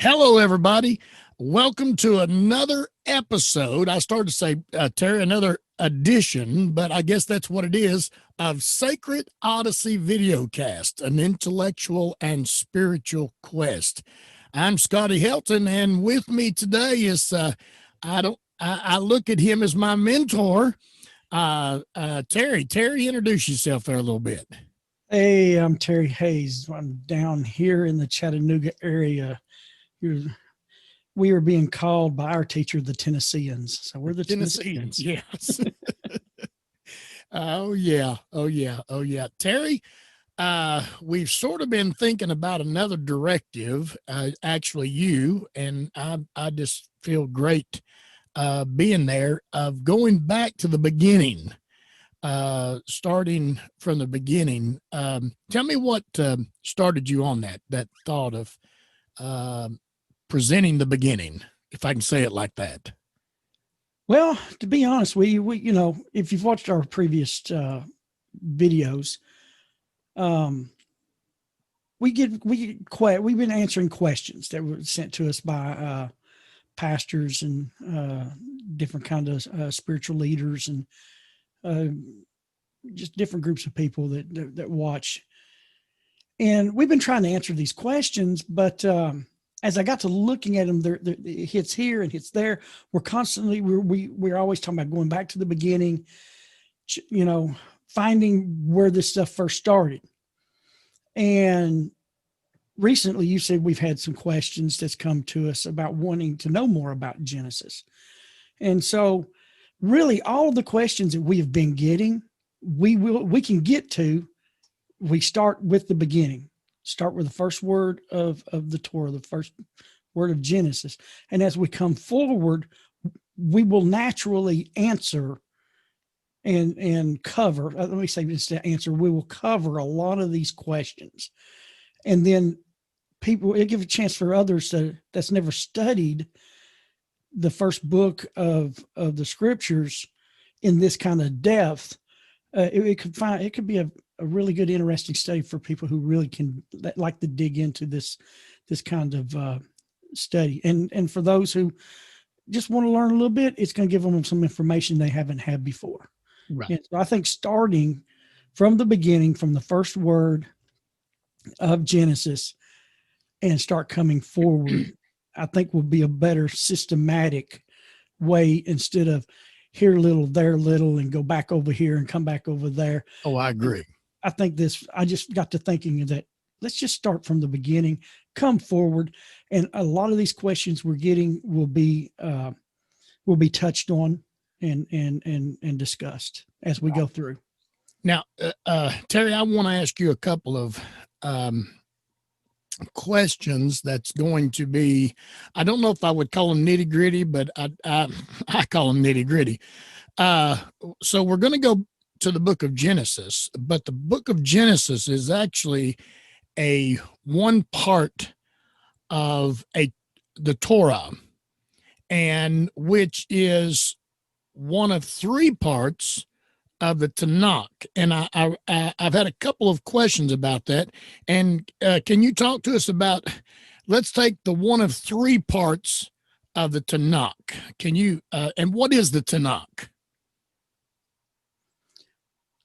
Hello, everybody. Welcome to another episode. I started to say, Terry, another edition, but I guess that's what it is, of Sacred Odyssey VideoCast, an intellectual and spiritual quest. I'm Scotty Helton, and with me today is, I look at him as my mentor, Terry. Terry, introduce yourself there a little bit. Hey, I'm Terry Hayes. I'm down here in the Chattanooga area. We are being called by our teacher the Tennesseans. So we're the Tennesseans. Yes. Oh yeah. Oh yeah. Oh yeah. Terry, we've sort of been thinking about another directive, actually you, and I just feel great being there, of going back to the beginning, starting from the beginning. Tell me what started you on that thought of presenting the beginning, if I can say it like that. Well, to be honest, we if you've watched our previous videos, we've been answering questions that were sent to us by pastors and different kind of spiritual leaders and just different groups of people that watch. And we've been trying to answer these questions, but as I got to looking at them, it hits here and hits there. We're always talking about going back to the beginning, finding where this stuff first started. And recently you said we've had some questions that's come to us about wanting to know more about Genesis. And so really all of the questions that we have been getting, we can get to. We start with the beginning, start with the first word of the Torah, the first word of Genesis. And as we come forward, we will naturally answer and cover, let me say this to answer, we will cover a lot of these questions. And then it'll give a chance for others that's never studied the first book of the scriptures in this kind of depth. It could be a really good, interesting study for people who really like to dig into this kind of study. And for those who just want to learn a little bit, it's going to give them some information they haven't had before. Right. And so I think starting from the beginning, from the first word of Genesis, and start coming forward, I think will be a better systematic way, instead of here little, there little, and go back over here and come back over there. Oh, I agree. I just got to thinking that let's just start from the beginning, come forward. And a lot of these questions we're getting will be touched on and discussed as we go through. Now, Terry, I want to ask you a couple of questions that's going to be, I don't know if I would call them nitty gritty, but I call them nitty gritty. So we're going to go to the book of Genesis, but the book of Genesis is actually a one part of the Torah, and which is one of three parts of the Tanakh. And I've had a couple of questions about that. And can you talk to us about, let's take the one of three parts of the Tanakh. Can you, and what is the Tanakh?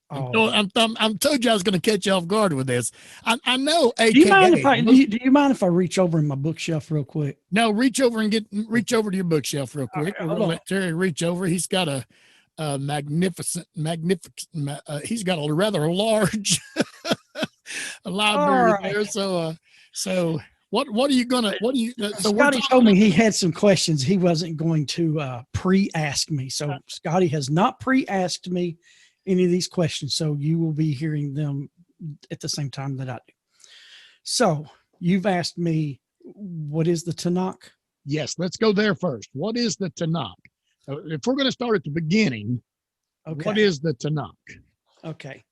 Oh. I'm told you I was going to catch you off guard with this. I know. AKA, do you mind if I reach over in my bookshelf real quick? No, reach over to your bookshelf real quick. Right, we'll let Terry reach over. He's got a magnificent. He's got a rather large library there. So what are you gonna? So Scotty told me he had some questions he wasn't going to pre-ask me. So Scotty has not pre-asked me any of these questions. So you will be hearing them at the same time that I do. So you've asked me, what is the Tanakh? Yes, let's go there first. What is the Tanakh? If we're going to start at the beginning, okay. What is the Tanakh? Okay.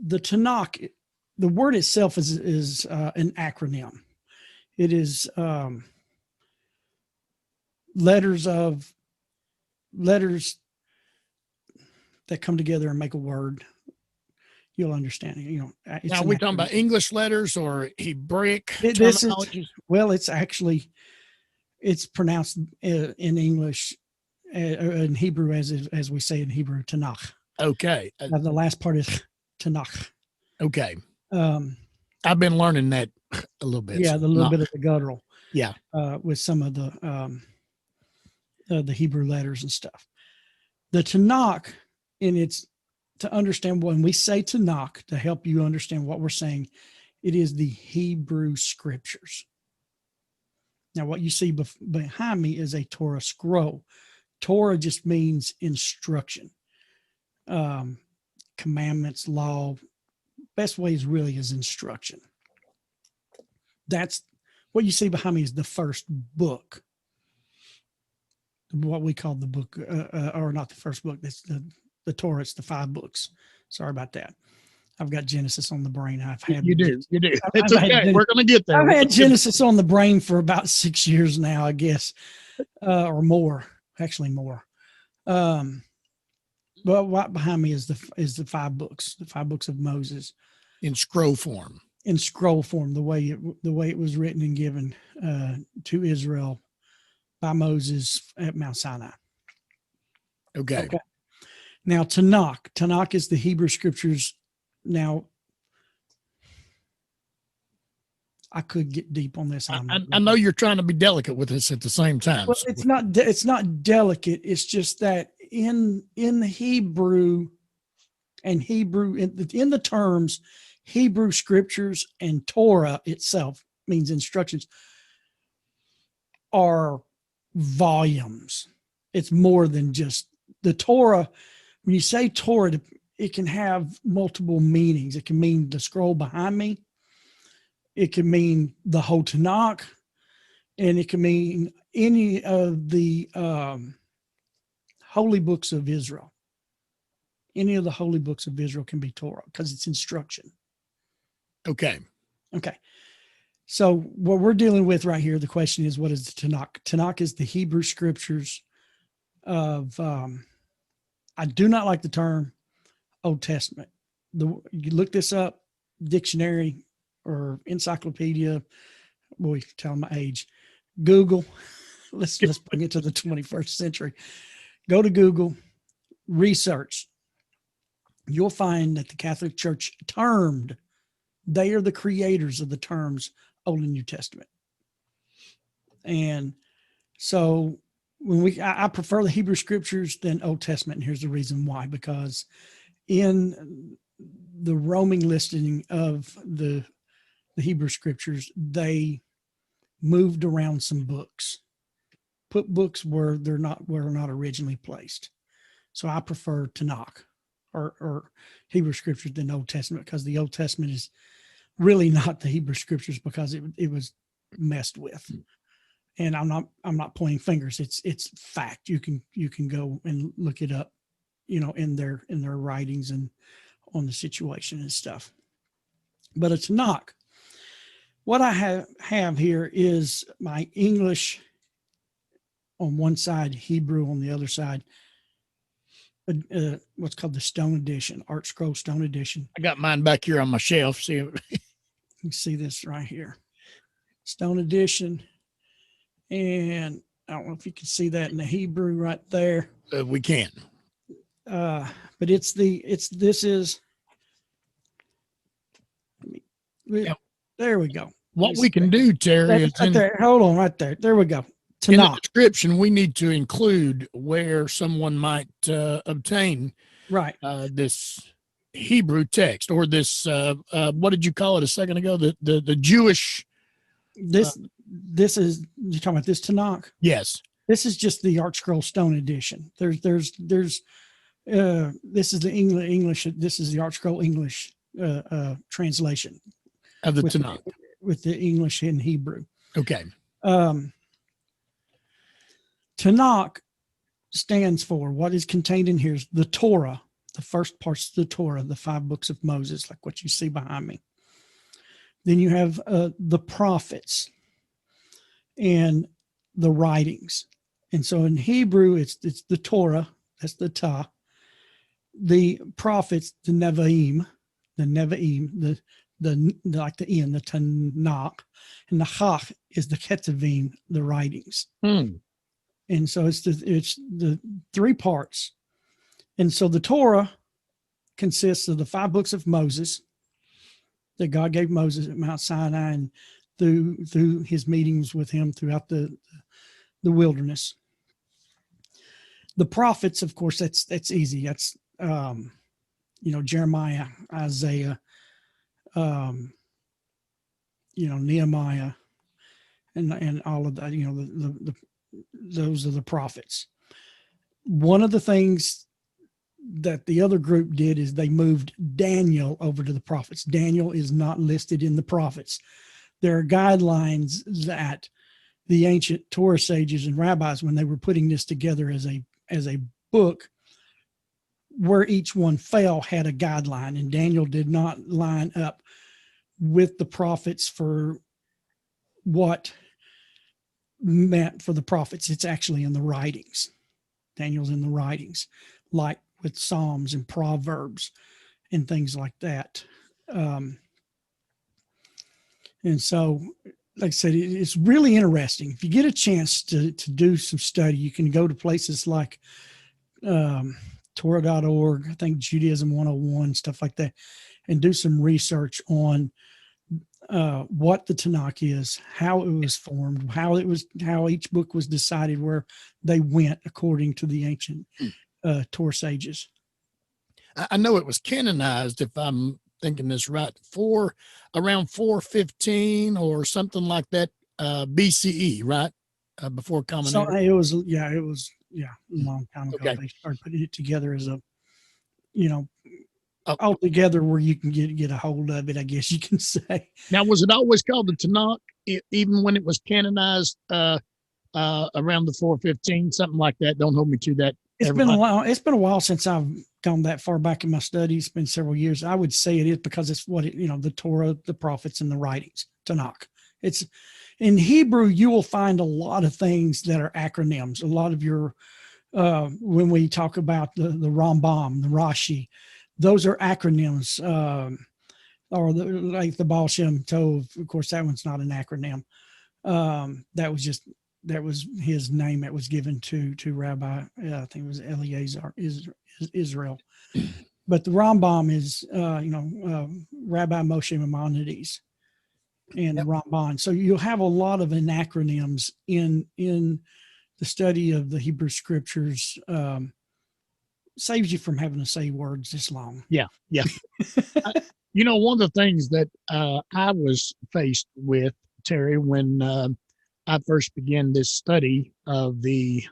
The Tanakh, the word itself is an acronym. It is letters that come together and make a word. you'll understand it. It's Now, are an we talking about acronym. English letters or Hebraic This is, terminologies? well, it's pronounced in English, in Hebrew, as we say in Hebrew, Tanakh. Okay. Now, the last part is Tanakh. Okay. Um, I've been learning that a little bit. yeah, So the little bit of the guttural yeah. with some of the Hebrew letters and stuff. The Tanakh, to understand when we say Tanakh, to help you understand what we're saying, it is the Hebrew scriptures. Now, what you see behind me is a Torah scroll. Torah just means instruction, commandments, law. Best ways really is instruction. That's what you see behind me is the first book, what we call the book, or not the first book. That's the Torah. It's the 5 books. Sorry about that. I've got Genesis on the brain. You do. It's I've okay. We're going to get there. I've had Genesis on the brain for about 6 years now, I guess, or more. Actually, more. But right behind me is the 5 books, the 5 books of Moses, in scroll form. In scroll form, the way it was written and given to Israel by Moses at Mount Sinai. Okay. Now, Tanakh is the Hebrew scriptures. Now, I could get deep on this. I know you're trying to be delicate with this at the same time. Well, it's not delicate. It's just that in the Hebrew and Hebrew in the terms Hebrew scriptures and Torah itself means instructions are volumes. It's more than just the Torah. When you say Torah, it can have multiple meanings. It can mean the scroll behind me. It can mean the whole Tanakh, and it can mean any of the holy books of Israel. Any of the holy books of Israel can be Torah because it's instruction. Okay. So what we're dealing with right here, the question is, what is the Tanakh? Tanakh is the Hebrew scriptures of, I do not like the term Old Testament. You look this up, dictionary or encyclopedia, boy, tell my age, Google, let's bring it to the 21st century. Go to Google, research. You'll find that the Catholic Church they are the creators of the terms Old and New Testament. And so I prefer the Hebrew scriptures than Old Testament. And here's the reason why, because in the roaming listing of the Hebrew scriptures, they moved around some books, put books where were not originally placed. So I prefer Tanakh or Hebrew scriptures than Old Testament, because the Old Testament is really not the Hebrew scriptures, because it was messed with. And I'm not pointing fingers. It's fact. You can go and look it up, in their writings and on the situation and stuff. But it's Tanakh. What I have here is my English on one side, Hebrew on the other side. What's called the Stone Edition, Art Scroll Stone Edition. I got mine back here on my shelf. See, you see this right here, Stone Edition, and I don't know if you can see that in the Hebrew right there. We can. But this is. There we go. What we can do, Terry, is right there. Hold on, right there. There we go. Tanakh. In the description, we need to include where someone might obtain this Hebrew text, or this what did you call it a second ago? The Jewish. This is, you're talking about this Tanakh? Yes. This is just the Art Scroll Stone Edition. There's this is the English. This is the Art Scroll English translation of the Tanakh with the English and Hebrew. Okay. Tanakh stands for, what is contained in here is the Torah, the first parts of the Torah, the 5 books of Moses, like what you see behind me. Then you have the prophets and the writings. And so in Hebrew, it's the Torah, that's the Ta. The prophets, the Nevi'im, the Nevi'im, the like the in the Tanakh, and the Chach is the Ketuvim, the writings. And so it's the three parts. And so the Torah consists of the 5 books of Moses that God gave Moses at Mount Sinai and through his meetings with him throughout the wilderness. The prophets, of course, that's easy. That's Jeremiah, Isaiah, Nehemiah, and all of that. Those are the prophets. One of the things that the other group did is they moved Daniel over to the prophets. Daniel is not listed in the prophets. There are guidelines that the ancient Torah sages and rabbis, when they were putting this together as a book, where each one fell had a guideline, and Daniel did not line up with the prophets for what meant for the prophets. It's actually in the writings. Daniel's in the writings, like with Psalms and Proverbs and things like that. And so, like I said, it's really interesting. If you get a chance to do some study, you can go to places like Torah.org, I think Judaism 101, stuff like that, and do some research on what the Tanakh is, how it was formed, how each book was decided, where they went according to the ancient Torah sages. I know it was canonized, if I'm thinking this right, around 415 or something like that, BCE, right? Before Common So Era. it was a long time ago. Okay. They started putting it together as a, all together where you can get a hold of it, I guess you can say. Now, was it always called the Tanakh, even when it was canonized around the 415, something like that? Don't hold me to that. It's been a while. It's been a while since I've gone that far back in my studies. It's been several years. I would say it is because it's what the Torah, the prophets, and the writings, Tanakh. It's in Hebrew. You will find a lot of things that are acronyms. A lot of your when we talk about the Rambam, the Rashi, those are acronyms. Or like the Baal Shem Tov. Of course, that one's not an acronym. That was his name that was given to Rabbi, I think it was Eliezer, Israel. But the Rambam is, Rabbi Moshe Maimonides and the Ramban. So you'll have a lot of acronyms in the study of the Hebrew scriptures. Saves you from having to say words this long. Yeah. One of the things that I was faced with, Terry, when I first began this study of the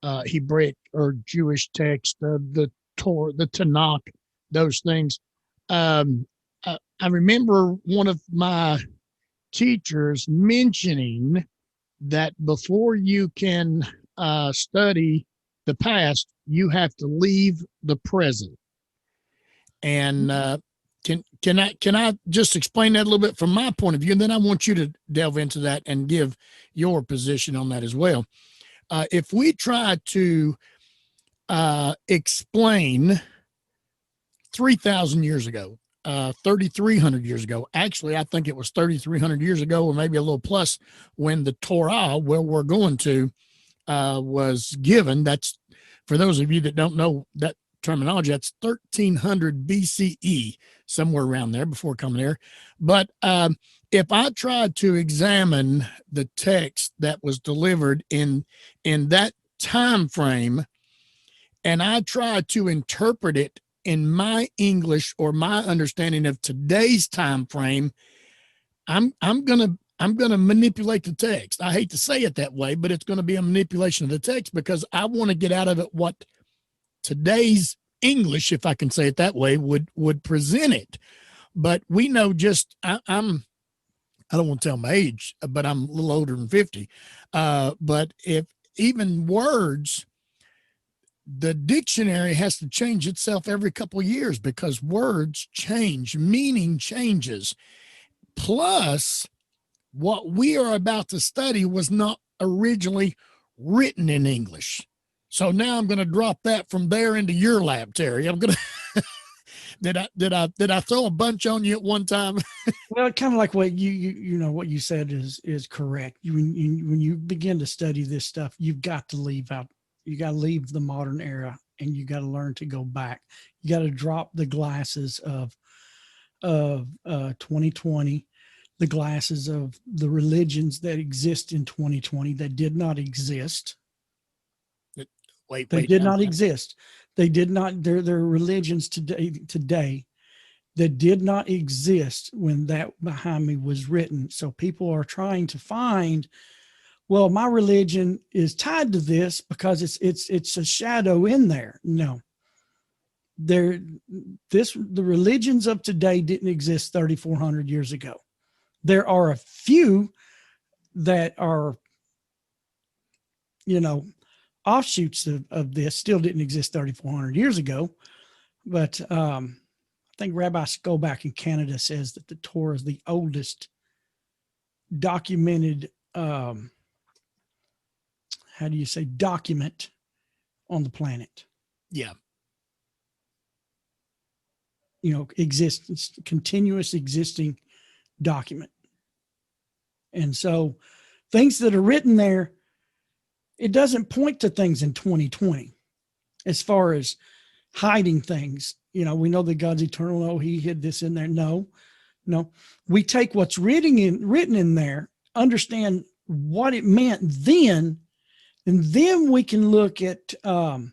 Hebraic or Jewish text of the Torah, the Tanakh, those things. I remember one of my teachers mentioning that before you can study the past, you have to leave the present. And can I just explain that a little bit from my point of view, and then I want you to delve into that and give your position on that as well. If we try to explain 3,000 years ago, 3,300 years ago, actually, I think it was 3,300 years ago, or maybe a little plus, when the Torah, where we're going to, was given. That's, for those of you that don't know that terminology, that's 1300 BCE, somewhere around there before Common Era. But if I tried to examine the text that was delivered in that time frame, and I tried to interpret it in my English or my understanding of today's time frame, I'm gonna manipulate the text. I hate to say it that way, but it's going to be a manipulation of the text, because I want to get out of it what today's English, if I can say it that way, would present it. But we know, just I don't want to tell my age, but I'm a little older than 50. But if even words, the dictionary has to change itself every couple of years, because words change, meaning changes. Plus, what we are about to study was not originally written in English. So now I'm going to drop that from there into your lab, Terry. I'm going to Did I throw a bunch on you at one time? Well, kind of like what you know what you said is correct. When you begin to study this stuff, you've got to leave out. You got to leave the modern era, and you got to learn to go back. You got to drop the glasses of 2020, the glasses of the religions that exist in 2020 that did not exist. They did not exist. They did not. There are religions today that did not exist when that behind me was written. So people are trying to find, well, my religion is tied to this because it's a shadow in there. No, the religions of today didn't exist 3,400 years ago. There are a few that are, offshoots of this, still didn't exist 3,400 years ago. But I think Rabbi Skolback in Canada says that the Torah is the oldest documented, document on the planet. Yeah. Existence, continuous existing document. And so things that are written there, it doesn't point to things in 2020 as far as hiding things. We know that God's eternal. Oh, he hid this in there. No. We take what's written in there, understand what it meant then, and then we can look at, well,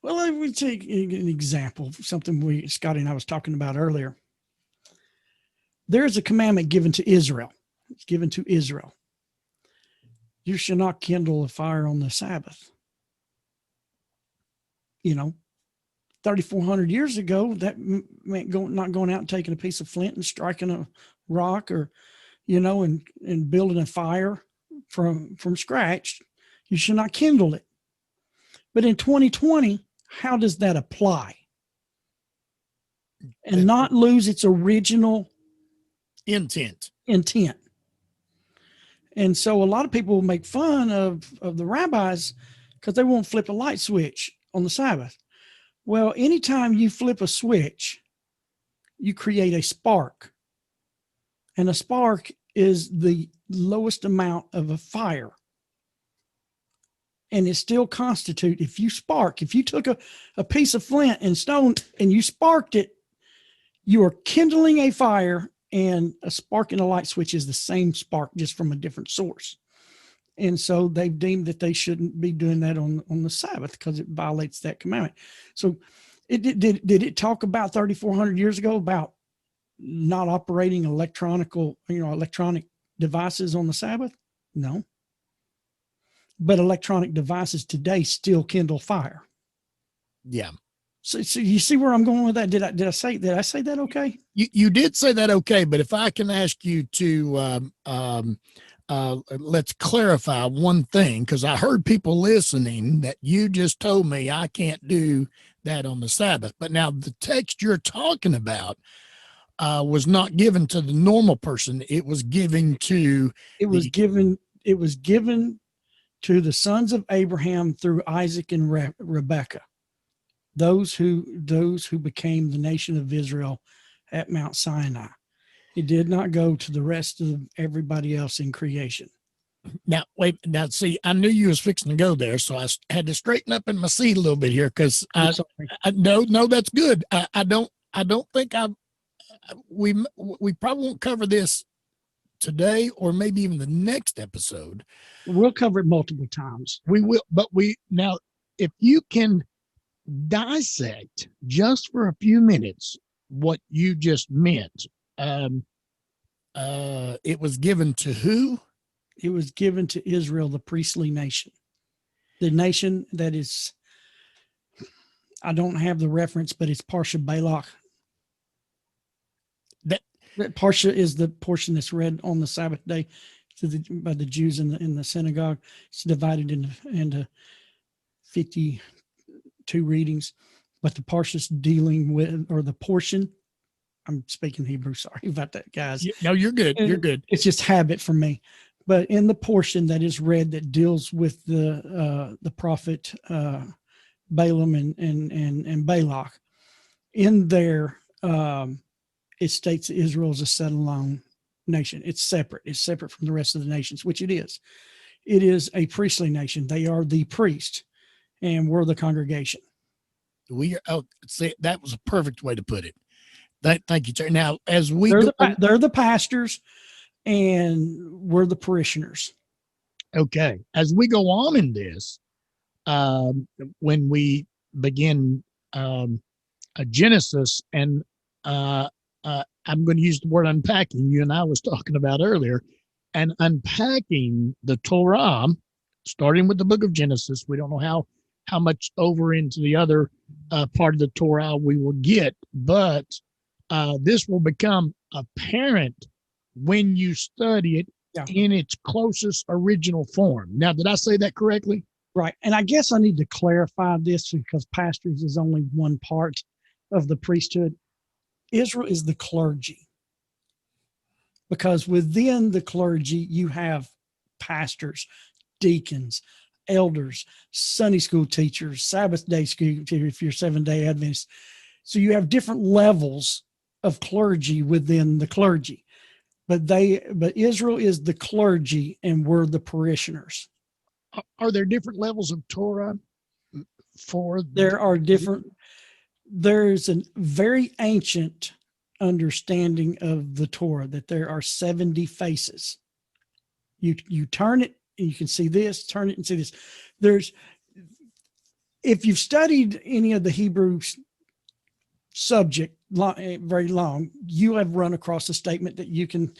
let me take an example, something Scotty and I was talking about earlier. There's a commandment given to Israel. It's given to Israel. You shall not kindle a fire on the Sabbath. 3,400 years ago, that meant not going out and taking a piece of flint and striking a rock or, and building a fire from scratch. You should not kindle it. But in 2020, how does that apply? And not lose its original intent. And so a lot of people make fun of the rabbis because they won't flip a light switch on the Sabbath. Well, anytime you flip a switch, you create a spark. And a spark is the lowest amount of a fire. And it still constitutes, if you took a piece of flint and stone and you sparked it, you are kindling a fire, and a spark and a light switch is the same spark, just from a different source. And so they've deemed that they shouldn't be doing that on the Sabbath because it violates that commandment. So did it talk about 3,400 years ago about not operating electronic devices on the Sabbath? No. But electronic devices today still kindle fire. Yeah. So you see where I'm going with that? Did I say that okay? You did say that okay, but if I can ask you to let's clarify one thing, because I heard people listening that you just told me I can't do that on the Sabbath. But now the text you're talking about was not given to the normal person. It was given to given to the sons of Abraham through Isaac and Rebekah. Those who became the nation of Israel at Mount Sinai. It did not go to the rest of everybody else in creation. Now, see, I knew you was fixing to go there, so I had to straighten up in my seat a little bit here because no, that's good. I don't think we probably won't cover this today or maybe even the next episode. We'll cover it multiple times. We will, but now, if you can dissect just for a few minutes what you just meant. It was given to who? It was given to Israel, the priestly nation. The nation that is, I don't have the reference, but it's Parsha Balak. That Parsha is the portion that's read on the Sabbath day by the Jews in the synagogue. It's divided into 52 readings, but the Parsha's dealing with, or the portion, I'm speaking Hebrew, sorry about that, guys. No, you're good. You're good. It's just habit for me. But in the portion that is read that deals with the prophet Balaam and Balak, in there, it states that Israel is a set alone nation. It's separate. It's separate from the rest of the nations, which it is. It is a priestly nation. They are the priest, and we're the congregation. We are. Oh, see, that was a perfect way to put it. Thank you, Terry. Now, as we they're the pastors, and we're the parishioners. Okay, as we go on in this, when we begin a Genesis, and I'm going to use the word unpacking. You and I was talking about earlier, and unpacking the Torah, starting with the book of Genesis. We don't know how much over into the other part of the Torah we will get, but this will become apparent when you study it in its closest original form. Now, did I say that correctly? Right. And I guess I need to clarify this because pastors is only one part of the priesthood. Israel is the clergy, because within the clergy, you have pastors, deacons, elders, Sunday school teachers, Sabbath day school teachers, if you're 7-day Adventist. So you have different levels of clergy within the clergy. But Israel is the clergy, and we're the parishioners. Are there different levels of Torah for? There are different. There's a very ancient understanding of the Torah that there are 70 faces. You turn it and you can see this, turn it and see this. If you've studied any of the Hebrew subject very long, you have run across a statement that you can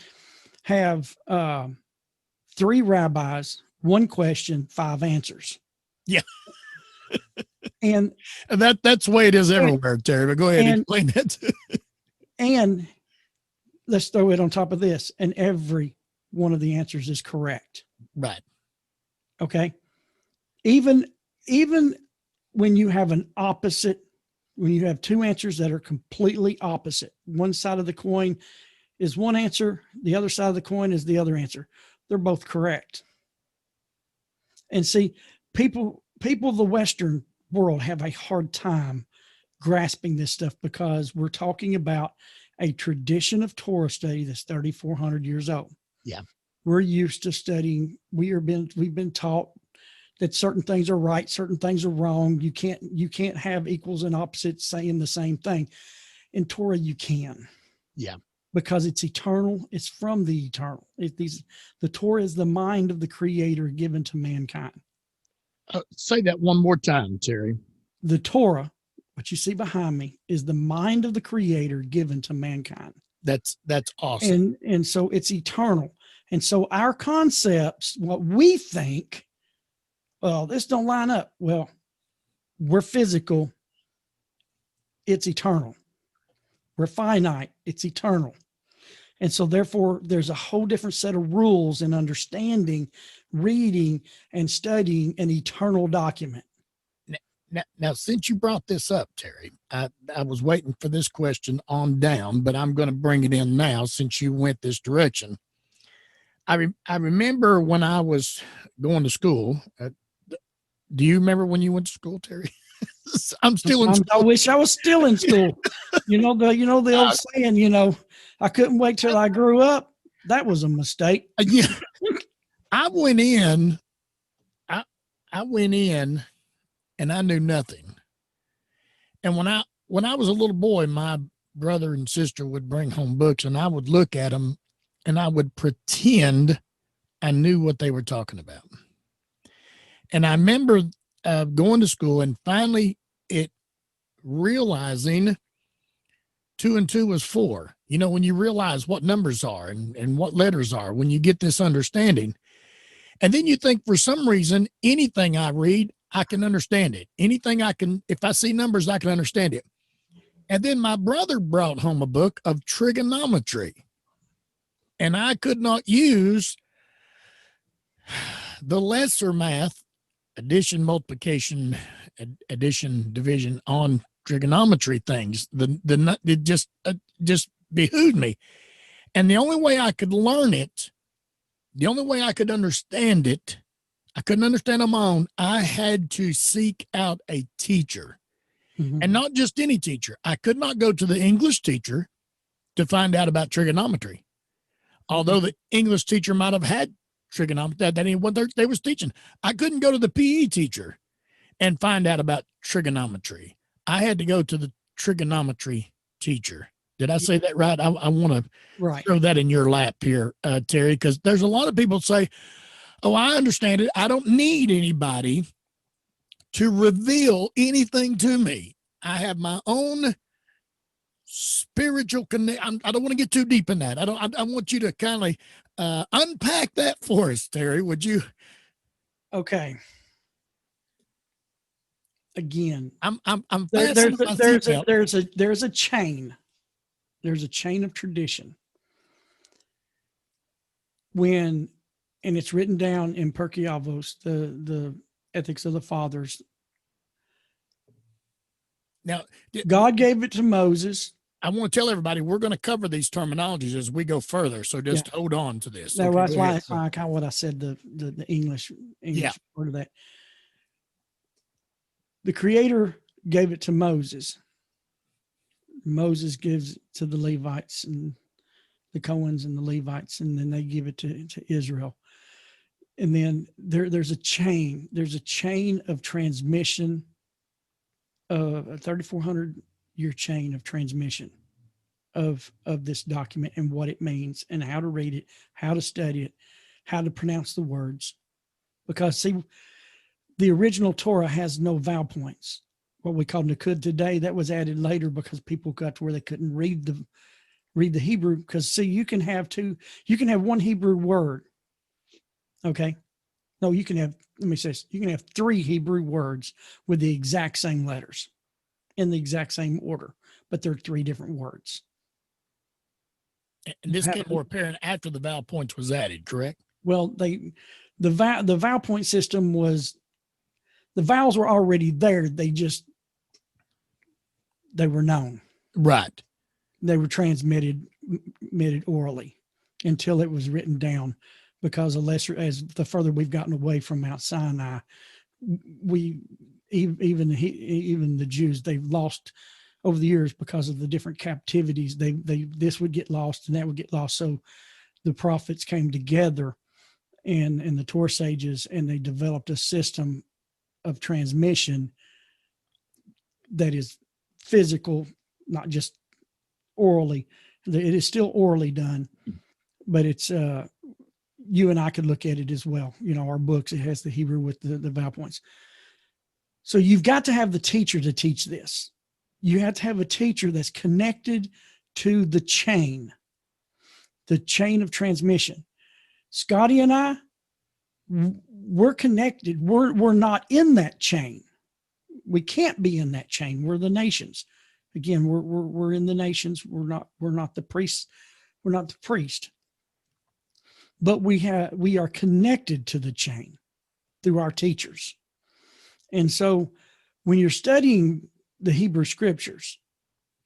have 3 rabbis, 1 question, 5 answers. Yeah. and that's the way it is everywhere, Terry, but go ahead and explain that. And let's throw it on top of this, and every one of the answers is correct. Right. Okay. Even when you have an opposite, when you have 2 answers that are completely opposite, one side of the coin is one answer, the other side of the coin is the other answer. They're both correct. And see, people of the Western world have a hard time grasping this stuff because we're talking about a tradition of Torah study that's 3,400 years old. Yeah. We're used to studying. We've been taught that certain things are right, certain things are wrong. You can't have equals and opposites saying the same thing. In Torah, you can. Yeah. Because it's eternal. It's from the eternal. The Torah is the mind of the Creator given to mankind. Say that one more time, Terry. The Torah, what you see behind me, is the mind of the Creator given to mankind. That's awesome. And so it's eternal. And so our concepts, what we think, well, this don't line up. Well, we're physical. It's eternal. We're finite. It's eternal. And so therefore, there's a whole different set of rules in understanding, reading, and studying an eternal document. Now, since you brought this up, Terry, I was waiting for this question on down, but I'm going to bring it in now since you went this direction. I remember when I was going to school. Do you remember when you went to school, Terry? I'm still in school. I wish I was still in school. The old saying, I couldn't wait till I grew up. That was a mistake. Yeah. I went in and I knew nothing. And when I was a little boy, my brother and sister would bring home books and I would look at them and I would pretend I knew what they were talking about. And I remember going to school and finally realizing 2 and 2 was 4. When you realize what numbers are and what letters are, when you get this understanding. And then you think for some reason, anything I read, I can understand it. Anything if I see numbers, I can understand it. And then my brother brought home a book of trigonometry. And I could not use the lesser math, addition, multiplication, addition, division on trigonometry things. It just behooved me. And the only way I could learn it, the only way I could understand it, I couldn't understand on my own. I had to seek out a teacher. And not just any teacher. I could not go to the English teacher to find out about trigonometry. Although the English teacher might have had trigonometry, that ain't what they was teaching. I couldn't go to the PE teacher and find out about trigonometry. I had to go to the trigonometry teacher. Did I say that right? I want to throw that in your lap here, Terry, because there's a lot of people say, oh, I understand it. I don't need anybody to reveal anything to me. I have my own spiritual connect. I don't want to get too deep in that. I want you to kindly unpack that for us, Terry. Would you? Okay. Again, I'm there's a chain. There's a chain of tradition. And it's written down in Perkiavos, the Ethics of the Fathers. Now, God gave it to Moses. I want to tell everybody we're going to cover these terminologies as we go further. So just hold on to this. That's why I kind of what I said, the English part of that. The Creator gave it to Moses. Moses gives it to the Levites and the Cohens and the Levites, and then they give it to Israel. And then there's a chain. There's a chain of transmission, a 3,400 year chain of transmission of this document and what it means and how to read it, how to study it, how to pronounce the words. Because see, the original Torah has no vowel points. What we call Nakud today, that was added later because people got to where they couldn't read the Hebrew. Because see, you can have one Hebrew word. Okay. No, you can have, let me say this, you can have 3 Hebrew words with the exact same letters in the exact same order, but they're 3 different words. And this became more apparent after the vowel points was added, correct? Well, the vowel point system was, the vowels were already there. They were known. Right. They were transmitted orally until it was written down, because as the further we've gotten away from Mount Sinai, even the Jews, they've lost over the years because of the different captivities. This would get lost and that would get lost. So the prophets came together and the Torah sages, and they developed a system of transmission that is physical, not just orally. It is still orally done, but it's you and I could look at it as well. You know, our books, it has the Hebrew with the vowel points. So you've got to have the teacher to teach this. You have to have a teacher that's connected to the chain of transmission. Scotty and I, we're connected. We're not in that chain. We can't be in that chain. We're the nations. Again, we're in the nations. We're not the priests. We're not the priest. But we are connected to the chain through our teachers. And so when you're studying the Hebrew scriptures,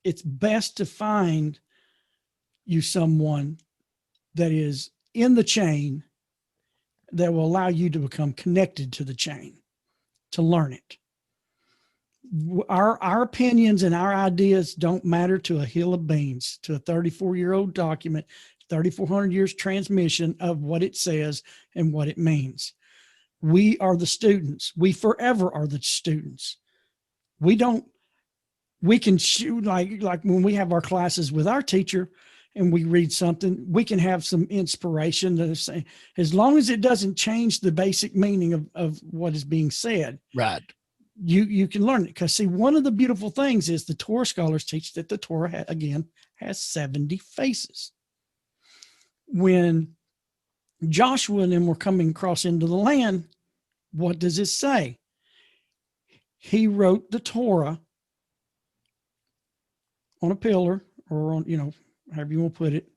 it's best to find you someone that is in the chain that will allow you to become connected to the chain, to learn it. Our opinions and our ideas don't matter to a hill of beans, to a 34-year-old document, 3,400 years transmission of what it says and what it means. We are the students. We forever are the students. We can shoot like when we have our classes with our teacher and we read something, we can have some inspiration to say, as long as it doesn't change the basic meaning of what is being said. Right. You can learn it. Because see, one of the beautiful things is the Torah scholars teach that the Torah has 70 faces. When Joshua and them were coming across into the land, what does it say? He wrote the Torah on a pillar, or on, however you want to put it,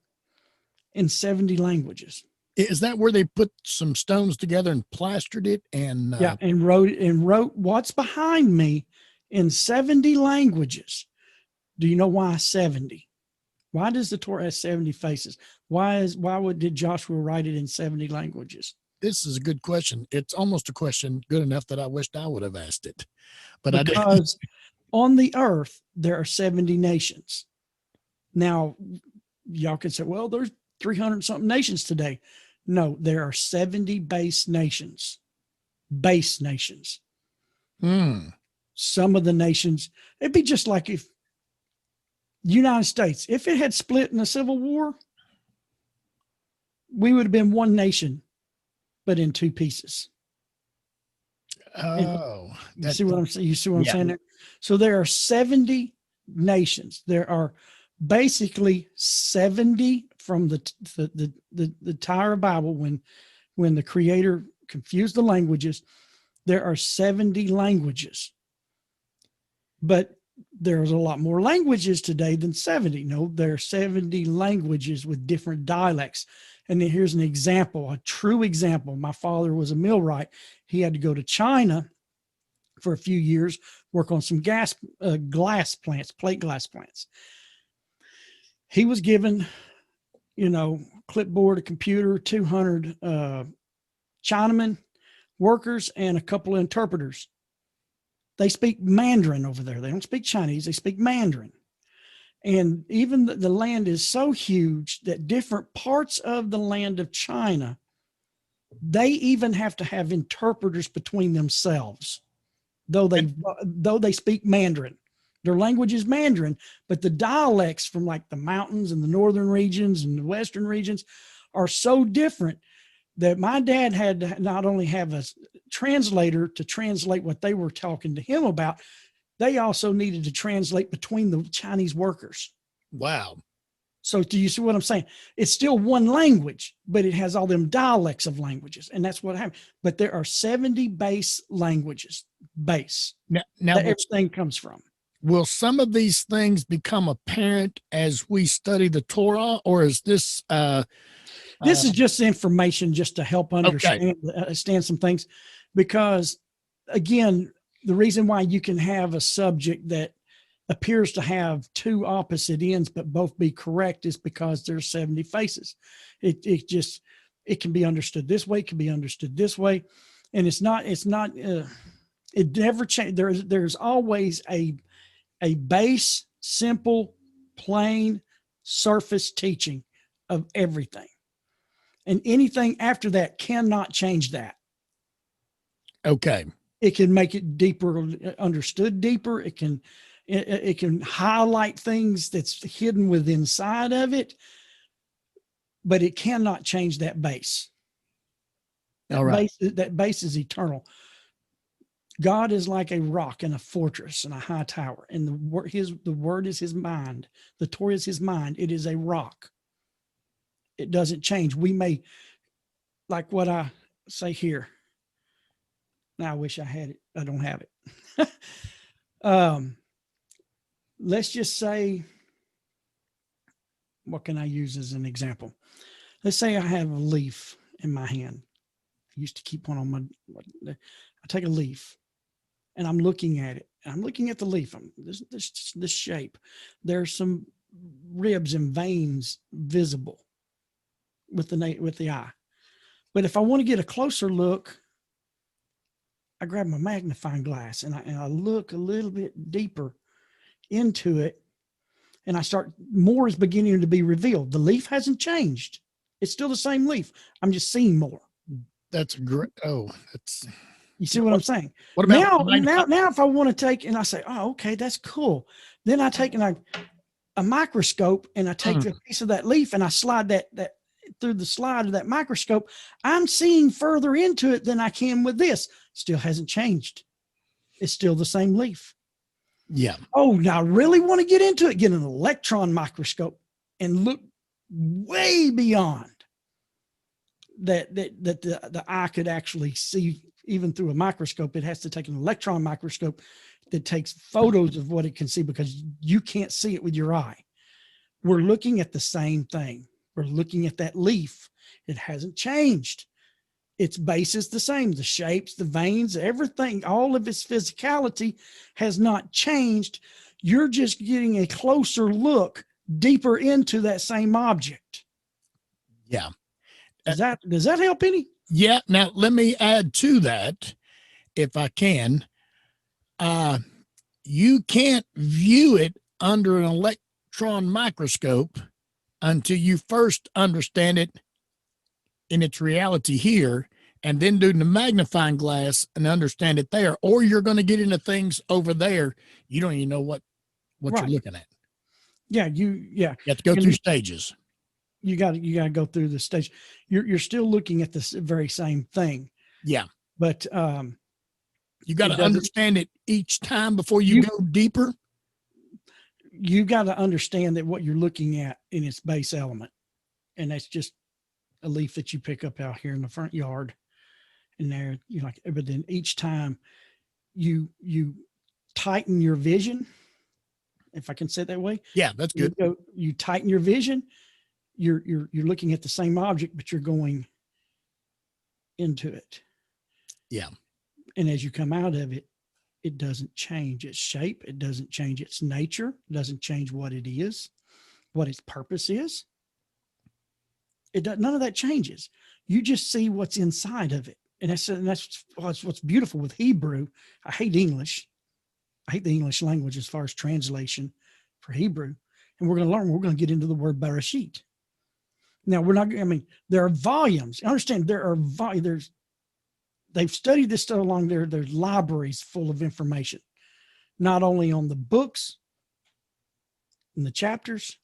in 70 languages. Is that where they put some stones together and plastered it? And and wrote what's behind me in 70 languages. Do you know why 70? Why does the Torah have 70 faces? Did Joshua write it in 70 languages? This is a good question. It's almost a question good enough that I wished I would have asked it, but because On the earth, there are 70 nations. Now, y'all can say, well, there's 300 something nations today. No, there are 70 base nations. Base nations. Some of the nations, it'd be just like if United States, if it had split in a civil war, we would have been one nation, but in two pieces. Oh, you see what I'm saying? You see what I'm saying there? So there are 70 nations. There are basically 70 from the entire Bible. When the Creator confused the languages, there are 70 languages. But there's a lot more languages today than 70. No, there are 70 languages with different dialects. And then here's an example, a true example. My father was a millwright. He had to go to China for a few years, work on some glass plants, plate glass plants. He was given, clipboard, a computer, 200 Chinamen workers, and a couple of interpreters. They speak Mandarin over there. They don't speak Chinese. They speak Mandarin. And even the land is so huge that different parts of the land of China, they even have to have interpreters between themselves, though they speak Mandarin. Their language is Mandarin, but the dialects from like the mountains and the northern regions and the western regions are so different that my dad had to not only have a translator to translate what they were talking to him about, they also needed to translate between the Chinese workers. Wow. So do you see what I'm saying? It's still one language, but it has all them dialects of languages. And that's what happened. But there are 70 base languages, now that everything comes from. Will some of these things become apparent as we study the Torah, or is this this is just information just to help understand some things? Because again, the reason why you can have a subject that appears to have two opposite ends but both be correct is because there's 70 faces. It can be understood this way, it can be understood this way, and it never changes. There's always a base, simple, plain, surface teaching of everything, and anything after that cannot change that. Okay. It can make it deeper, understood deeper. It can highlight things that's hidden within inside of it, but it cannot change that base. That base is eternal. God is like a rock and a fortress and a high tower, and the word is his mind. The Torah is his mind. It is a rock. It doesn't change. We may, like what I say here. Now I wish I had it. I don't have it. Let's just say, what can I use as an example? Let's say I have a leaf in my hand. I used to keep one on I take a leaf and I'm looking at it. I'm looking at the leaf. This shape. There's some ribs and veins visible with the eye. But if I want to get a closer look, I grab my magnifying glass and I look a little bit deeper into it, and more is beginning to be revealed. The leaf hasn't changed. It's still the same leaf. I'm just seeing more. That's great. You see what I'm saying? What about now if I want to take and I say, oh, okay, that's cool. Then I take a microscope and I take the piece of that leaf and I slide that through the slide of that microscope. I'm seeing further into it than I can with this. Still hasn't changed. It's still the same leaf. Yeah. Oh, now I really want to get into it. Get an electron microscope and look way beyond that the eye could actually see. Even through a microscope, it has to take an electron microscope that takes photos of what it can see, because you can't see it with your eye. We're looking at the same thing. We're looking at that leaf. It hasn't changed. Its base is the same. The shapes, the veins, everything, all of its physicality has not changed. You're just getting a closer look deeper into that same object. Yeah. Does that help any? Yeah. Now let me add to that, if I can. you can't view it under an electron microscope until you first understand it in its reality here, and then do the magnifying glass and understand it there, or you're going to get into things over there you don't even know what you're Right. looking at. Yeah. You have to go through stages. You got to go through the stage. You're still looking at this very same thing. Yeah. But you got to understand it each time before you go deeper. You got to understand that what you're looking at in its base element, and that's just a leaf that you pick up out here in the front yard. And there, you know, like, but then each time you tighten your vision, if I can say it that way. Yeah, that's good. You tighten your vision. You're looking at the same object, but you're going into it. Yeah. And as you come out of it, it doesn't change its shape. It doesn't change its nature. It doesn't change what it is, what its purpose is. It does, none of that changes. You just see what's inside of it. And that's what's beautiful with Hebrew. I hate English. I hate the English language as far as translation for Hebrew. And we're going to get into the word Bereshit. Now, there are volumes. Understand, they've studied this stuff along there. There's libraries full of information, not only on the books and the chapters,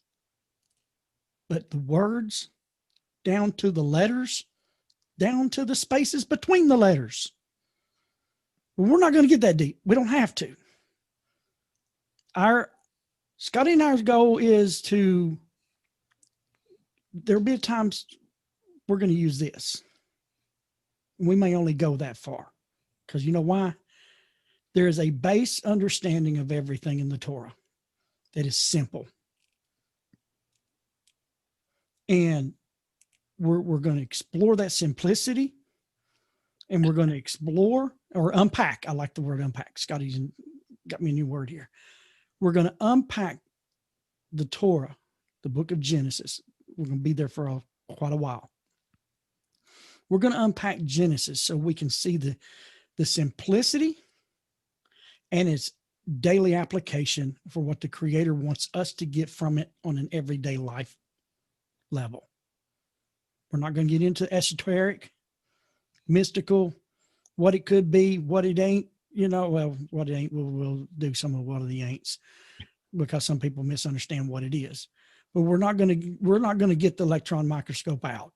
but the words, down to the letters, down to the spaces between the letters. We're not going to get that deep. We don't have to. Scotty and I's goal is there'll be times we're going to use this. We may only go that far, because you know why? There is a base understanding of everything in the Torah that is simple. And we're going to explore that simplicity, and we're going to explore or unpack. I like the word unpack. Scotty's got me a new word here. We're going to unpack the Torah, the book of Genesis. We're going to be there for quite a while. We're going to unpack Genesis so we can see the simplicity and its daily application for what the Creator wants us to get from it on an everyday life level. We're not going to get into esoteric, mystical, what it could be, what it ain't. What it ain't, we'll do some of what of the ain'ts, because some people misunderstand what it is. But we're not going to get the electron microscope out.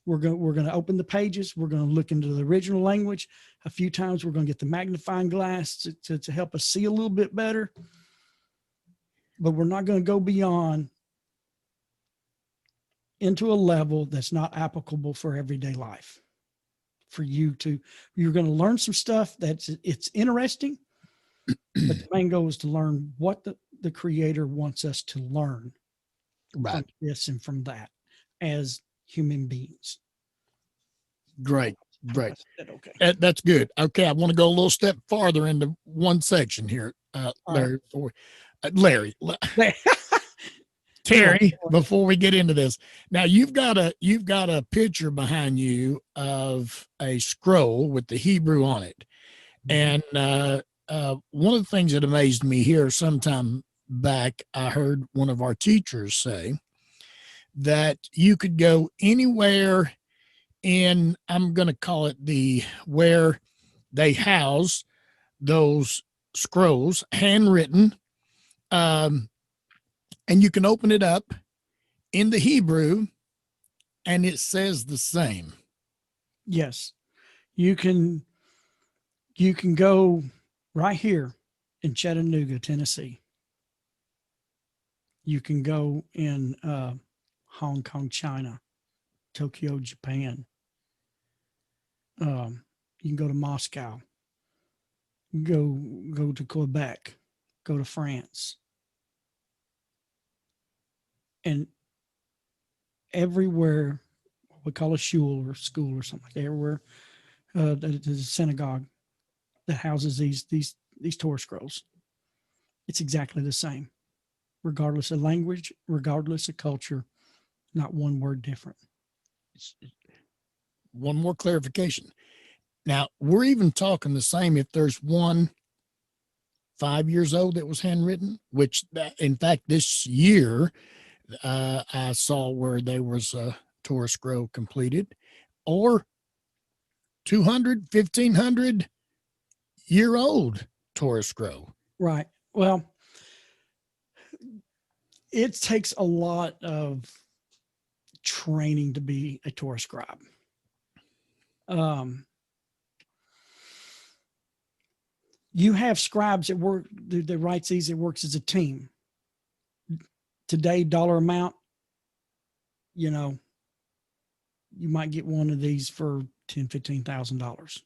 We're going to open the pages. We're going to look into the original language. A few times we're going to get the magnifying glass to help us see a little bit better. But we're not going to go beyond into a level that's not applicable for everyday life. You're going to learn some stuff it's interesting, but the main goal is to learn what the Creator wants us to learn from this and from that as human beings. Great. Okay. That's good. Okay. I want to go a little step farther into one section here, Larry. Larry. Terry, before we get into this, now you've got a picture behind you of a scroll with the Hebrew on it. And one of the things that amazed me here sometime back, I heard one of our teachers say that you could go anywhere in, I'm going to call it where they house those scrolls, handwritten, and you can open it up in the Hebrew and it says the same. Yes. You can go right here in Chattanooga, Tennessee. You can go in Hong Kong, China, Tokyo, Japan. You can go to Moscow, go to Quebec, go to France. And everywhere, what we call a shul or school or something like that, everywhere there's a synagogue that houses these Torah scrolls. It's exactly the same, regardless of language, regardless of culture, not one word different. One more clarification. Now, we're even talking the same if there's one 5 years old that was handwritten, which in fact, this year, I saw where there was a Torah scroll completed, or 200, 1,500-year old Torah scroll. Right. Well, it takes a lot of training to be a Torah scribe. You have scribes that work, that writes these, it works as a team. Today, dollar amount, you know, you might get one of these for $10,000, $15,000.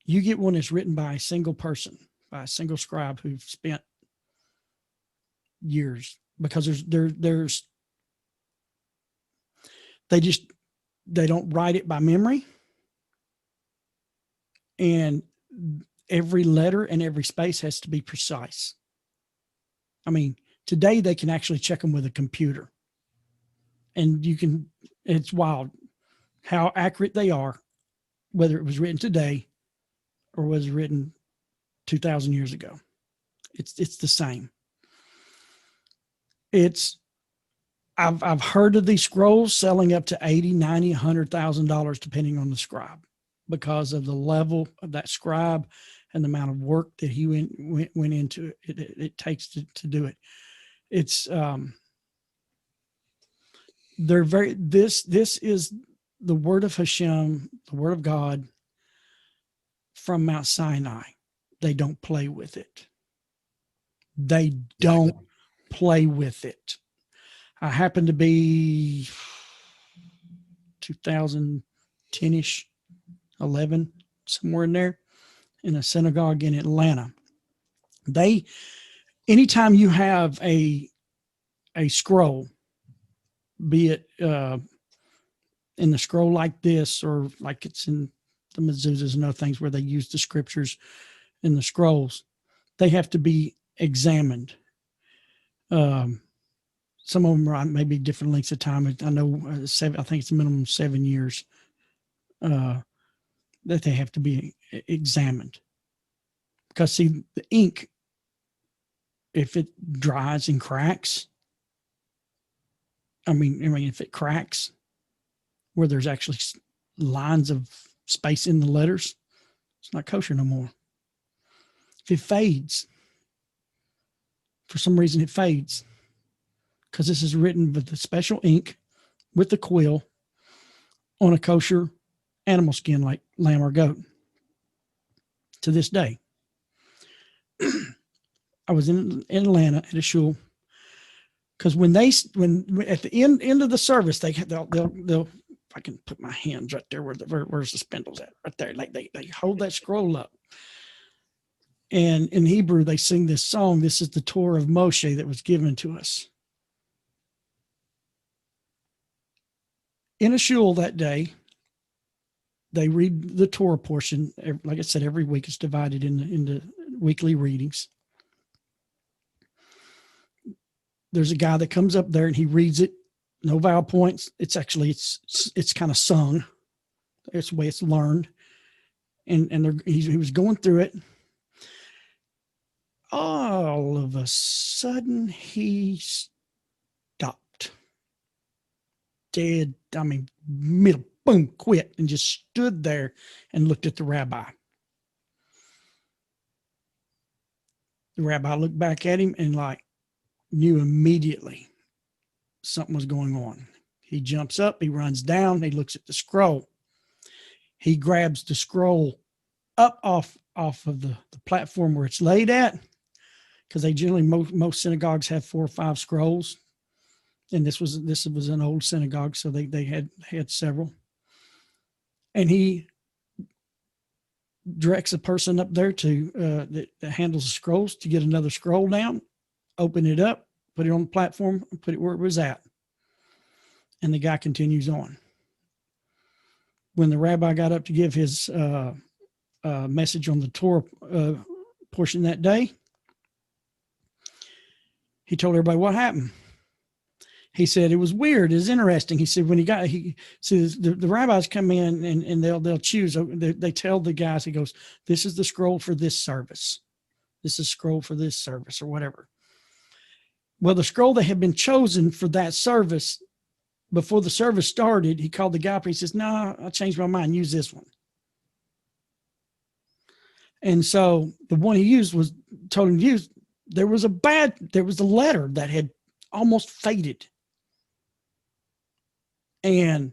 You get one that's written by a single person, by a single scribe who've spent years, because they don't write it by memory, and every letter and every space has to be precise. I mean, today they can actually check them with a computer, and it's wild how accurate they are, whether it was written today or was written 2,000 years ago. It's the same. I've heard of these scrolls selling up to $80,000, $90,000, $100,000 depending on the scribe, because of the level of that scribe and the amount of work that he went into it takes to do it. It's this is the word of Hashem, the word of God from Mount Sinai. They don't play with it. They don't play with it. I happened to be 2010-ish, 11, somewhere in there, in a synagogue in Atlanta. Anytime you have a scroll, be it in the scroll like this, or like it's in the mezuzahs and other things where they use the scriptures in the scrolls, they have to be examined. Some of them are maybe different lengths of time. I know I think it's a minimum 7 years that they have to be examined. Because see, the ink, if it dries and cracks, I mean, if it cracks where there's actually lines of space in the letters, it's not kosher no more. If it fades, for some reason it fades, because this is written with the special ink, with the quill, on a kosher animal skin like lamb or goat. To this day, I was in Atlanta at a shul, because when at the end of the service, they'll if I can put my hands right there where's the spindles at, right there, like they hold that scroll up, and in Hebrew they sing this song. This is the Torah of Moshe that was given to us. In a shul that day, they read the Torah portion. Like I said, every week it's divided into weekly readings. There's a guy that comes up there and he reads it. No vowel points. It's kind of sung. It's the way it's learned. And he was going through it. All of a sudden, he stopped. Dead. I mean, middle, boom, quit, and just stood there and looked at the rabbi. The rabbi looked back at him and knew immediately something was going on. He jumps up, he runs down, he looks at the scroll. He grabs the scroll up off of the platform where it's laid at, because they generally, most synagogues have 4 or 5 scrolls. And this was an old synagogue, so they had several. And he directs a person up there that handles the scrolls to get another scroll down, open it up, put it on the platform, and put it where it was at. And the guy continues on. When the rabbi got up to give his message on the Torah portion that day, he told everybody what happened. He said it was weird. It's interesting. He said when the rabbis come in and they'll choose. They tell the guys, he goes, this is the scroll for this service. This is a scroll for this service or whatever. Well, the scroll that had been chosen for that service, before the service started, he called the guy up and he says, "No, I changed my mind. Use this one." And so the one he used was told him to use. There was a letter that had almost faded. And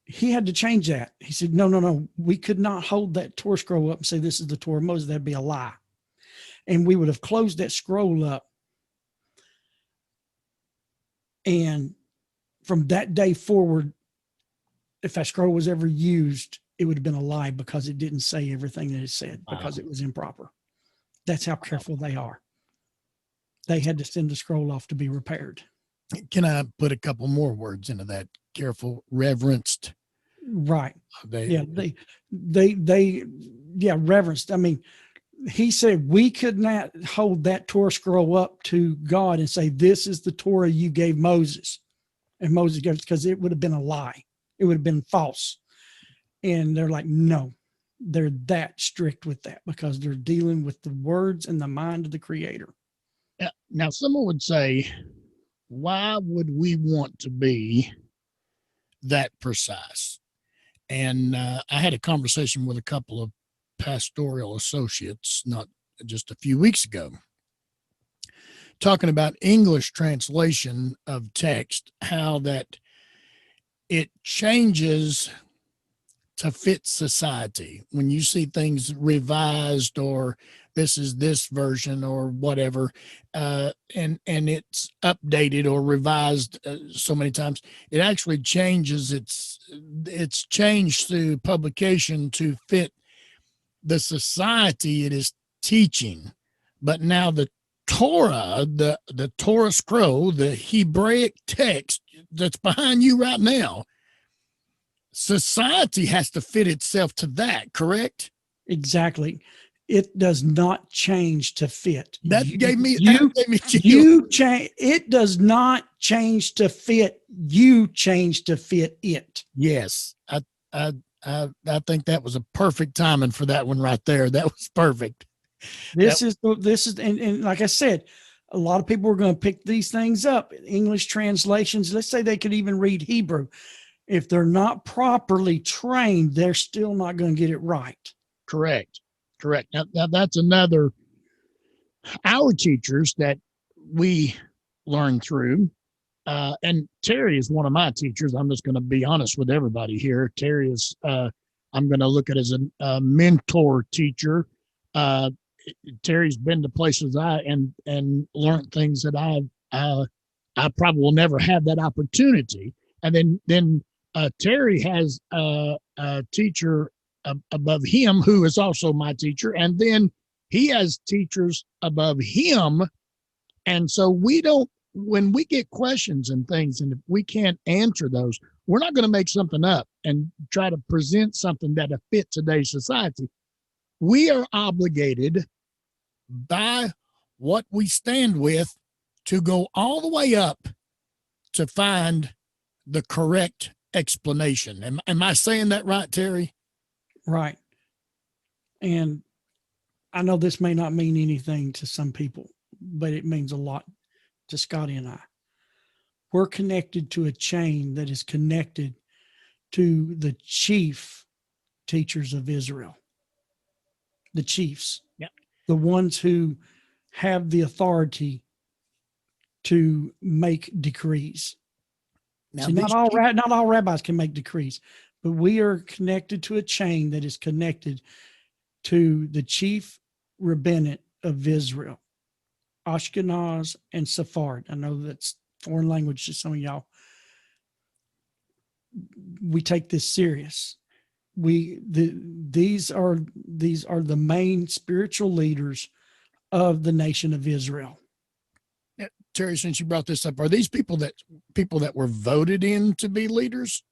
he had to change that. He said, no. We could not hold that Torah scroll up and say, "This is the Torah of Moses." That'd be a lie. And we would have closed that scroll up. And from that day forward, if that scroll was ever used, it would have been a lie because it didn't say everything that it said, because it was improper. That's how careful they are. They had to send the scroll off to be repaired. Can I put a couple more words into that? Careful, reverenced. Right. They reverenced. I mean, he said we could not hold that Torah scroll up to God and say, "This is the Torah you gave Moses." And Moses gave it, because it would have been a lie. It would have been false. And they're like, no, they're that strict with that because they're dealing with the words and the mind of the Creator. Now, someone would say, why would we want to be that precise? And I had a conversation with a couple of pastoral associates not just a few weeks ago, talking about English translation of text, how that it changes to fit society. When you see things revised, or this is this version or whatever, and it's updated or revised so many times, it actually changes. It's changed through publication to fit the society it is teaching. But now the Torah, the Torah scroll, the Hebraic text that's behind you right now, society has to fit itself to that, correct? Exactly. It does not change to fit. That gave me change. It does not change to fit. You change to fit it. Yes. I think that was a perfect timing for that one right there. That was perfect. This is and like I said, a lot of people are going to pick these things up. English translations, let's say they could even read Hebrew. If they're not properly trained, they're still not going to get it right. Correct. Now that's another, our teachers that we learn through, and Terry is one of my teachers. I'm just going to be honest with everybody here. Terry is, I'm going to look at as a mentor teacher. Terry's been to places and learned things that I probably will never have that opportunity. And then Terry has a teacher above him who is also my teacher, and then he has teachers above him. And so when we get questions and things, and if we can't answer those, we're not going to make something up and try to present something that'll fit today's society. We are obligated by what we stand with to go all the way up to find the correct explanation. Am I saying that right, Terry? Right. And I know this may not mean anything to some people, but it means a lot to Scotty and I. We're connected to a chain that is connected to the chief teachers of Israel, the chiefs, the ones who have the authority to make decrees. Now, see, not all rabbis can make decrees, but we are connected to a chain that is connected to the chief rabbinate of Israel, Ashkenaz and Sephardi. I know that's foreign language to some of y'all. We take this serious. These are the main spiritual leaders of the nation of Israel. Terry, since you brought this up, are these people that were voted in to be leaders?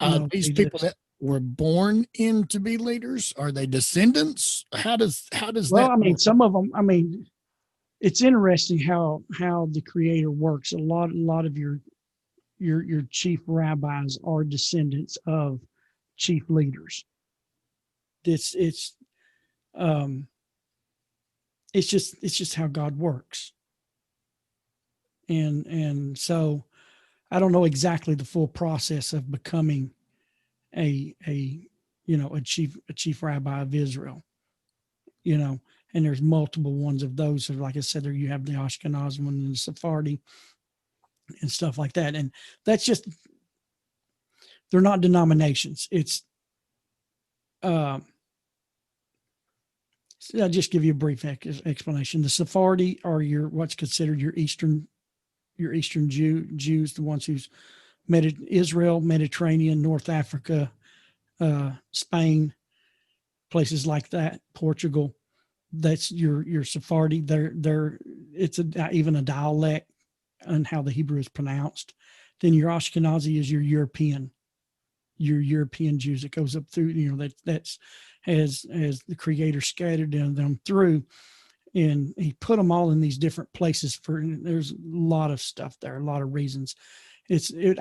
No, these people that were born in to be leaders? Are they descendants? How does that? Well, I mean, work? Some of them. I mean, it's interesting how the Creator works. A lot of your chief rabbis are descendants of chief leaders. It's Um, it's just how God works. And so I don't know exactly the full process of becoming a chief rabbi of Israel, and there's multiple ones of those. So like I said, there you have the Ashkenaz one and the Sephardi and stuff like that. And that's just, they're not denominations. It's, I'll just give you a brief explanation. The Sephardi are what's considered your Eastern Jews, the ones who's Israel, Mediterranean, North Africa, Spain, places like that, Portugal. That's your Sephardi. It's even a dialect on how the Hebrew is pronounced. Then your Ashkenazi is your European Jews that goes up through, that's as the Creator scattered them through, and He put them all in these different places there's a lot of stuff there, a lot of reasons. It's an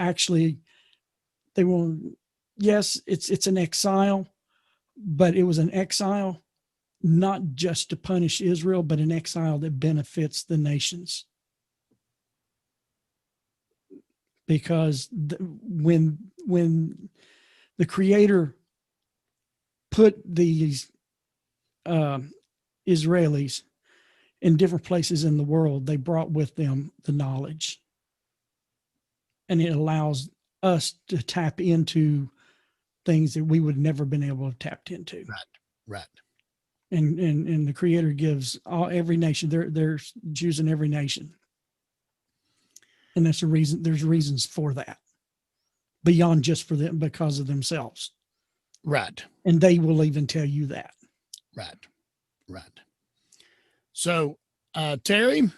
exile, but it was an exile not just to punish Israel, but an exile that benefits the nations. Because when the Creator put these Israelis in different places in the world, they brought with them the knowledge. And it allows us to tap into things that we would never been able to tap into. Right. And the Creator gives every nation, there's Jews in every nation. And that's the reason, there's reasons for that beyond just for them, because of themselves. Right. And they will even tell you that. Right. So, Terry,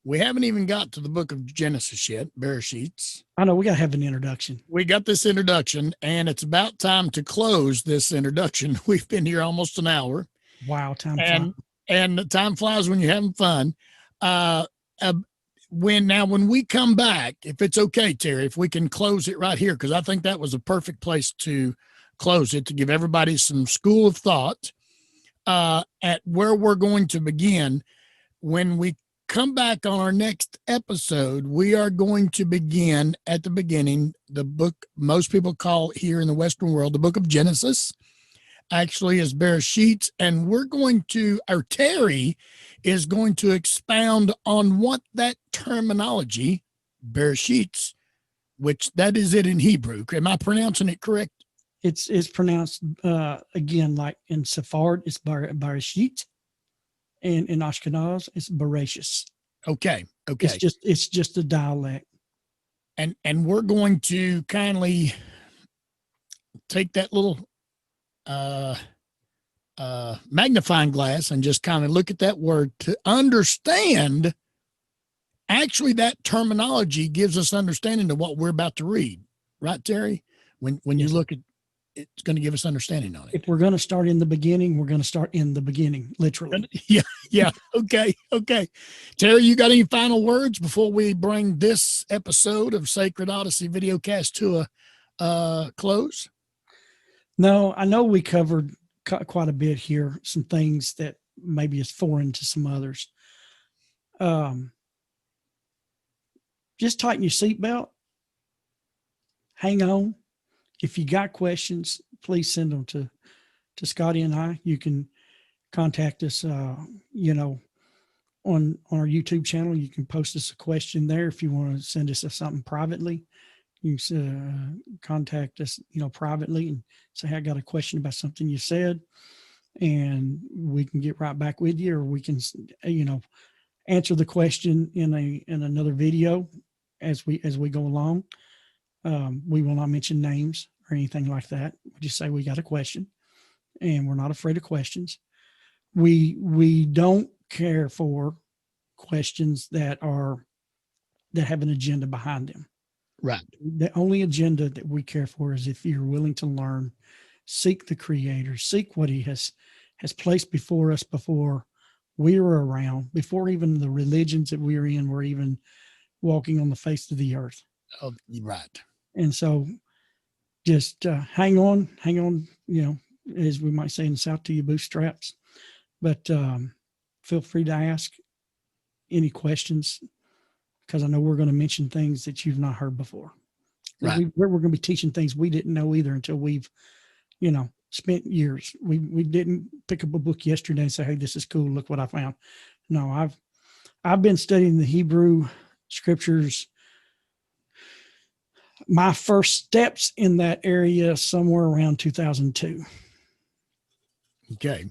we haven't even got to the book of Genesis yet, Bereshit. I know we got to have an introduction. We got this introduction, and it's about time to close this introduction. We've been here almost an hour. Wow, time flies. And time flies when you're having fun. When we come back, if it's okay, Terry, if we can close it right here, because I think that was a perfect place to close it, to give everybody some school of thought at where we're going to begin. When we come back on our next episode, we are going to begin at the beginning, the book most people call here in the Western world, the book of Genesis, actually is Bereshit. And we're going to, or Terry is going to expound on what that terminology, Bereshit, which that is it in Hebrew. Am I pronouncing it correct? It's pronounced, again, like in Sephard, it's Bereshit. And in Ashkenaz, it's Bereshis. Okay. It's just a dialect. And we're going to kindly take that little magnifying glass and just kind of look at that word to understand. Actually, that terminology gives us understanding of what we're about to read, right, Terry? When you look at, it's going to give us understanding on it. If we're going to start in the beginning, we're going to start in the beginning, literally. Yeah. Okay. Terry, you got any final words before we bring this episode of Sacred Odyssey VideoCast to a close? No, I know we covered quite a bit here, some things that maybe is foreign to some others. Just tighten your seatbelt. Hang on. If you got questions, please send them to Scotty and I. You can contact us, on our YouTube channel. You can post us a question there. If you want to send us something privately, you can contact us, privately and say, hey, I got a question about something you said, and we can get right back with you, or we can, answer the question in another video as we go along. We will not mention names or anything like that. We just say we got a question, and we're not afraid of questions. We don't care for questions that have an agenda behind them. Right. The only agenda that we care for is if you're willing to learn, seek the Creator, seek what He has placed before us before we were around, before even the religions that we are in were even walking on the face of the earth. Oh, right. And so just hang on, as we might say in the South, to your bootstraps. But feel free to ask any questions, because I know we're going to mention things that you've not heard before. Right. We're going to be teaching things we didn't know either until we've, spent years. We didn't pick up a book yesterday and say, "Hey, this is cool. Look what I found." No, I've been studying the Hebrew scriptures. My first steps in that area somewhere around 2002. Okay.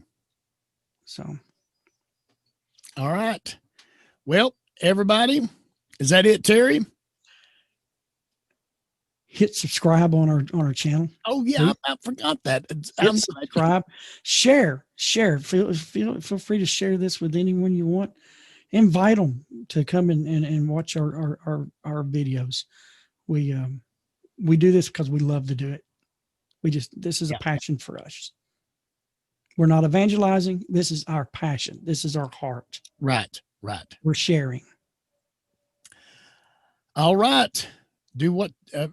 So, all right. Well, everybody, is that it, Terry? hit subscribe on our channel. Oh yeah, I forgot that. Hit subscribe, share. Feel free to share this with anyone you want. Invite them to come and watch our videos. We do this because we love to do it. This is a passion for us. We're not evangelizing. This is our passion. This is our heart. Right. We're sharing. All right.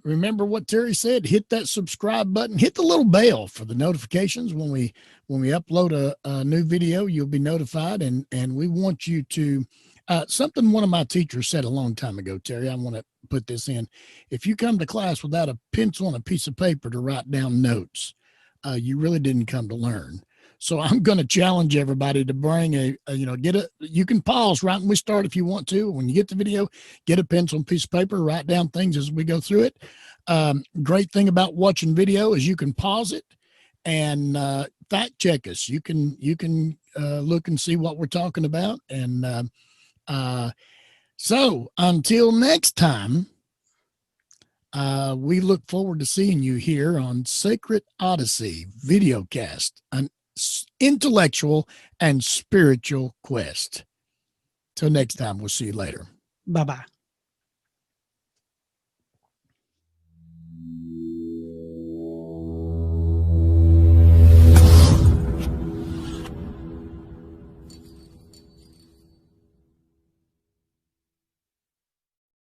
Remember what Terry said, hit that subscribe button, hit the little bell for the notifications. When we upload a new video, you'll be notified. And we want you to, something one of my teachers said a long time ago, Terry, I want to put this in. If you come to class without a pencil and a piece of paper to write down notes, you really didn't come to learn. So I'm going to challenge everybody to bring you can pause right when we start if you want to. When you get the video, get a pencil and piece of paper, write down things as we go through it. Great thing about watching video is you can pause it and fact check us. You can look and see what we're talking about. And so until next time, we look forward to seeing you here on Sacred Odyssey VideoCast, an intellectual and spiritual quest. Till next time, we'll see you later. Bye-bye.